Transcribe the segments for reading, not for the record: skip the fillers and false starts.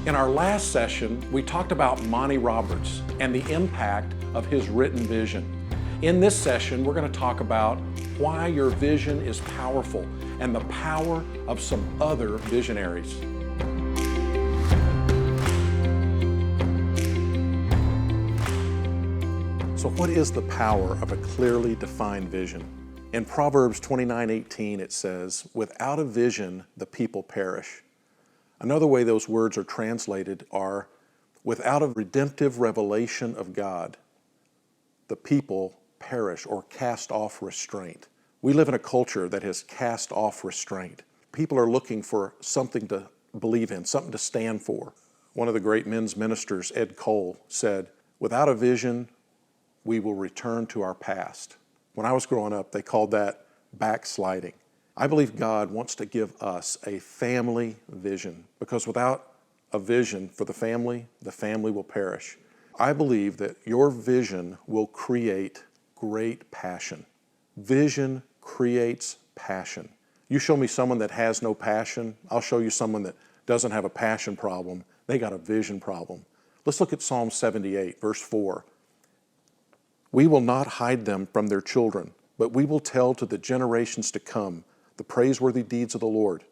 In our last session, we talked about Monty Roberts and the impact of his written vision. In this session, we're going to talk about why your vision is powerful and the power of some other visionaries. So what is the power of a clearly defined vision? In Proverbs 29:18 it says, "Without a vision, the people perish." Another way those words are translated are, without a redemptive revelation of God, the people perish or cast off restraint. We live in a culture that has cast off restraint. People are looking for something to believe in, something to stand for. One of the great men's ministers, Ed Cole, said, "Without a vision, we will return to our past." When I was growing up, they called that backsliding. I believe God wants to give us a family vision, because without a vision for the family will perish. I believe that your vision will create great passion. Vision creates passion. You show me someone that has no passion, I'll show you someone that doesn't have a passion problem. They got a vision problem. Let's look at Psalm 78, verse 4. "We will not hide them from their children, but we will tell to the generations to come the praiseworthy deeds of the Lord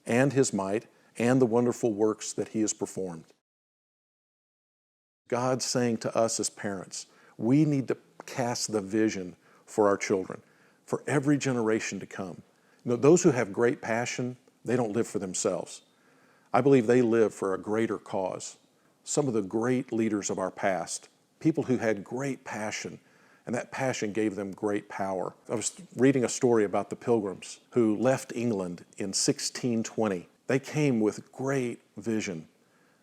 and His might and the wonderful works that He has performed." God's saying to us as parents, we need to cast the vision for our children, for every generation to come. You know, those who have great passion, they don't live for themselves. I believe they live for a greater cause. Some of the great leaders of our past, people who had great passion, and that passion gave them great power. I was reading a story about the Pilgrims who left England in 1620. They came with great vision,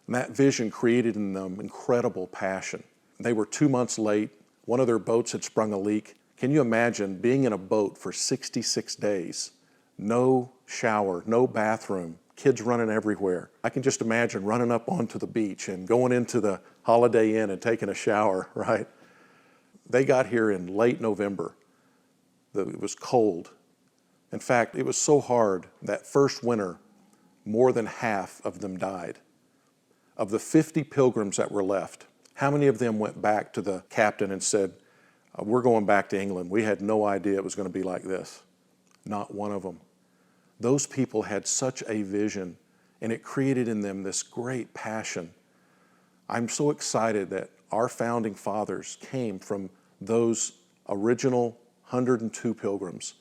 and that vision created in them incredible passion. They were 2 months late. One of their boats had sprung a leak. Can you imagine being in a boat for 66 days? No shower, no bathroom, kids running everywhere. I can just imagine running up onto the beach and going into the Holiday Inn and taking a shower, right? They got here in late November. It was cold. In fact, it was so hard that first winter, more than half of them died. Of the 50 pilgrims that were left, how many of them went back to the captain and said, "We're going back to England. We had no idea it was going to be like this"? Not one of them. Those people had such a vision, and it created in them this great passion. I'm so excited that our founding fathers came from those original 102 pilgrims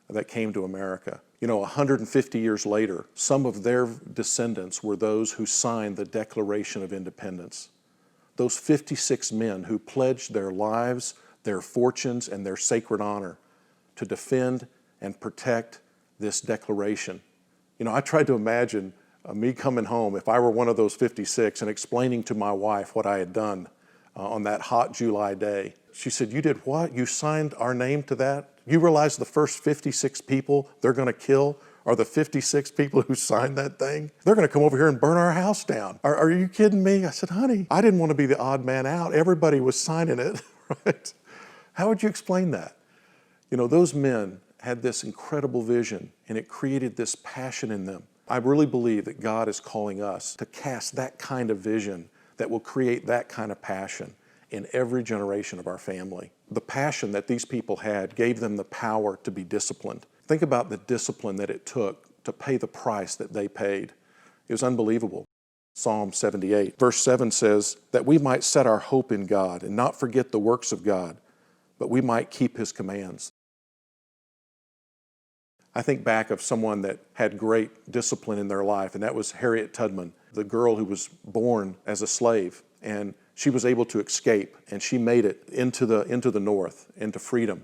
that came to America. You know, 150 years later, some of their descendants were those who signed the Declaration of Independence. Those 56 men who pledged their lives, their fortunes, and their sacred honor to defend and protect this declaration. You know, I tried to imagine me coming home, if I were one of those 56, and explaining to my wife what I had done on that hot July day. She said, "You did what? You signed our name to that? You realize the first 56 people they're going to kill are the 56 people who signed that thing? They're going to come over here and burn our house down. Are you kidding me?" I said, "Honey, I didn't want to be the odd man out. Everybody was signing it," right? How would you explain that? You know, those men had this incredible vision, and it created this passion in them. I really believe that God is calling us to cast that kind of vision that will create that kind of passion in every generation of our family. The passion that these people had gave them the power to be disciplined. Think about the discipline that it took to pay the price that they paid. It was unbelievable. Psalm 78, verse 7 says that we might set our hope in God and not forget the works of God, but we might keep His commands. I think back of someone that had great discipline in their life, and that was Harriet Tubman, the girl who was born as a slave, and she was able to escape, and she made it into the North, into freedom.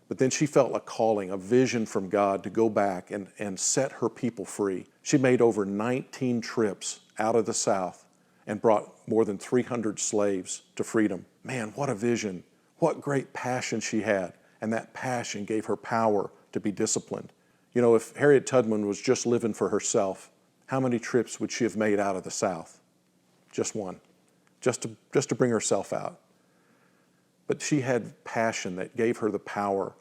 But then she felt a calling, a vision from God to go back and set her people free. She made over 19 trips out of the South and brought more than 300 slaves to freedom. Man, what a vision. What great passion she had. And that passion gave her power to be disciplined. You know, if Harriet Tubman was just living for herself, how many trips would she have made out of the South? Just one. Just to bring herself out. But she had passion that gave her the power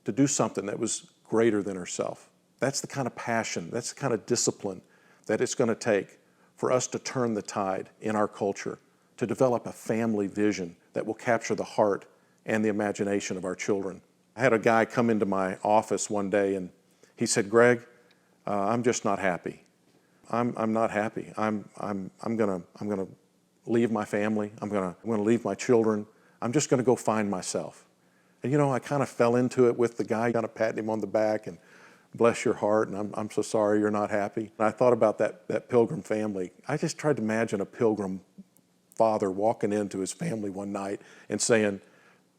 to do something that was greater than herself. That's the kind of passion, that's the kind of discipline that it's going to take for us to turn the tide in our culture, to develop a family vision that will capture the heart and the imagination of our children. I had a guy come into my office one day and he said, "Greg, I'm just not happy. I'm not happy. I'm gonna leave my family. I'm gonna leave my children. I'm just gonna go find myself." And you know, I kind of fell into it with the guy, kind of patting him on the back and bless your heart, and I'm so sorry you're not happy. And I thought about that Pilgrim family. I just tried to imagine a Pilgrim father walking into his family one night and saying,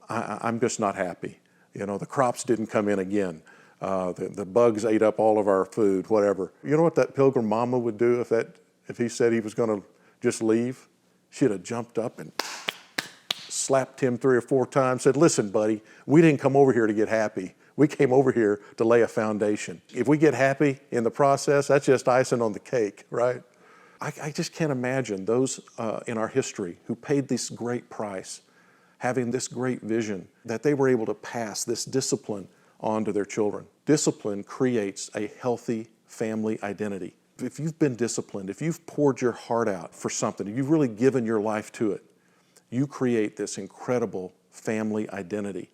I'm just not happy. You know, the crops didn't come in again. The bugs ate up all of our food, whatever. You know what that Pilgrim mama would do if he said he was going to just leave? She'd have jumped up and slapped him 3 or 4 times, said, "Listen, buddy, we didn't come over here to get happy. We came over here to lay a foundation. If we get happy in the process, that's just icing on the cake, right?" I just can't imagine those in our history who paid this great price, having this great vision, that they were able to pass this discipline on to their children. Discipline creates a healthy family identity. If you've been disciplined, if you've poured your heart out for something, if you've really given your life to it, you create this incredible family identity.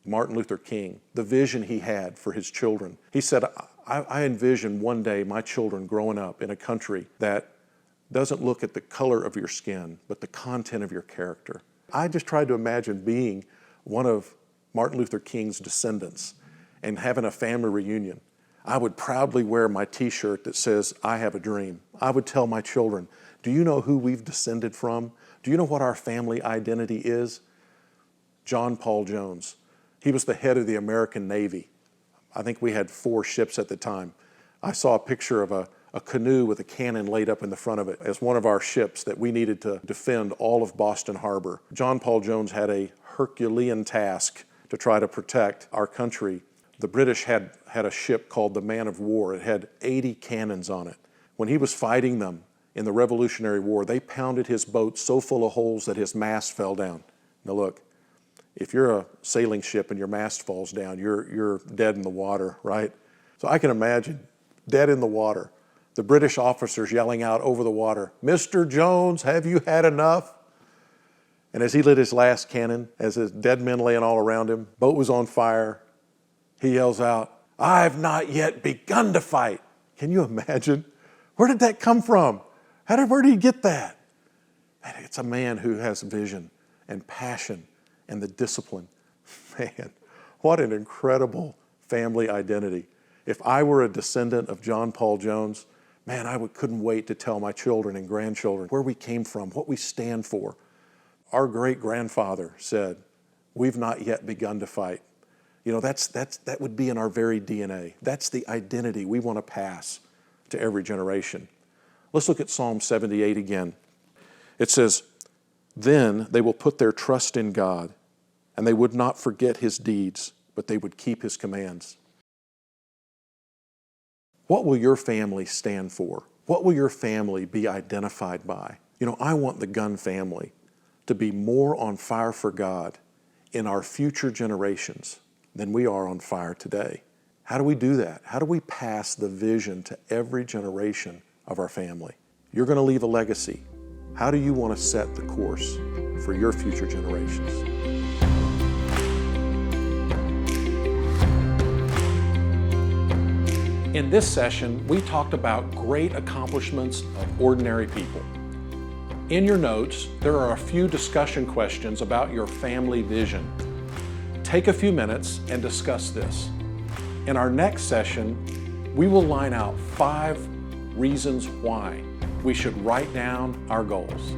Martin Luther King, the vision he had for his children. He said, I envision one day my children growing up in a country that doesn't look at the color of your skin, but the content of your character. I just tried to imagine being one of Martin Luther King's descendants and having a family reunion. I would proudly wear my t-shirt that says, "I have a dream." I would tell my children, "Do you know who we've descended from? Do you know what our family identity is?" John Paul Jones. He was the head of the American Navy. I think we had 4 ships at the time. I saw a picture of a canoe with a cannon laid up in the front of it as one of our ships that we needed to defend all of Boston Harbor. John Paul Jones had a Herculean task to try to protect our country. The British had a ship called the Man of War. It had 80 cannons on it. When he was fighting them in the Revolutionary War, they pounded his boat so full of holes that his mast fell down. Now look, if you're a sailing ship and your mast falls down, you're dead in the water, right? So I can imagine dead in the water, the British officers yelling out over the water, "Mr. Jones, have you had enough?" And as he lit his last cannon, as his dead men laying all around him, boat was on fire, he yells out, "I've not yet begun to fight." Can you imagine? Where did that come from? Where did he get that? Man, it's a man who has vision and passion and the discipline. Man, what an incredible family identity. If I were a descendant of John Paul Jones, man, I couldn't wait to tell my children and grandchildren where we came from, what we stand for. Our great-grandfather said, "We've not yet begun to fight." You know, that would be in our very DNA. That's the identity we want to pass to every generation. Let's look at Psalm 78 again. It says, "Then they will put their trust in God, and they would not forget his deeds, but they would keep his commands." What will your family stand for? What will your family be identified by? You know, I want the Gunn family to be more on fire for God in our future generations than we are on fire today. How do we do that? How do we pass the vision to every generation of our family? You're going to leave a legacy. How do you want to set the course for your future generations? In this session, we talked about great accomplishments of ordinary people. In your notes, there are a few discussion questions about your family vision. Take a few minutes and discuss this. In our next session, we will line out 5 reasons why we should write down our goals.